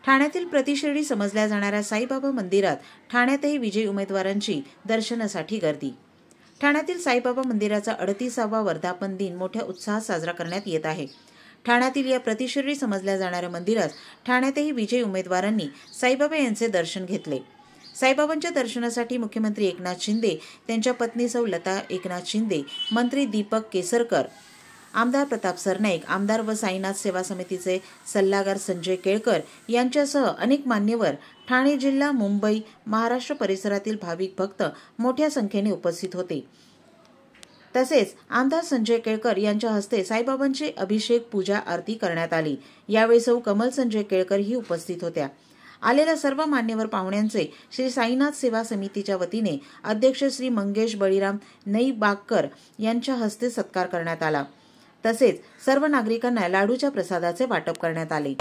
ठाण्यातील प्रतिशिर्डी समजल्या जाणाऱ्या साईबाबा मंदिरात ठाण्यातही विजयी उमेदवारांची दर्शनासाठी गर्दी। ठाण्यातील साईबाबा मंदिराचा 38वा वर्धापन दिन मोठ्या उत्साहात साजरा करण्यात येत आहे। ठाण्यातील या प्रतिशिर्डी समजल्या जाणाऱ्या मंदिरात ठाण्यातही विजयी उमेदवारांनी साईबाबा यांचे दर्शन घेतले। साईबाबांच्या दर्शनासाठी मुख्यमंत्री एकनाथ शिंदे, त्यांच्या पत्नी सौ लता एकनाथ शिंदे, मंत्री दीपक केसरकर, आमदार प्रताप सरनाईक, आमदार व साईनाथ सेवा समितीचे सल्लागार संजय केळकर यांच्यासह अनेक मान्यवर ठाणे जिल्हा, मुंबई, महाराष्ट्र परिसरातील भाविक भक्त मोठ्या संख्येने उपस्थित होते। तसेच आमदार संजय केळकर यांच्या हस्ते साईबाबांची अभिषेक, पूजा, आरती करण्यात आली। यावेळी सौ कमल संजय केळकर ही उपस्थित होत्या। आलेल्या सर्व मान्यवर पाहुण्यांचे श्री साईनाथ सेवा समितीच्या वतीने अध्यक्ष श्री मंगेश बळीराम नईबागकर यांच्या हस्ते सत्कार करण्यात आला। तसेच सर्व नागरिकांना लाडूच्या प्रसादाचे वाटप करण्यात आले।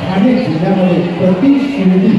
ठाणे जिल्ह्यामध्ये प्रतिशिर्डी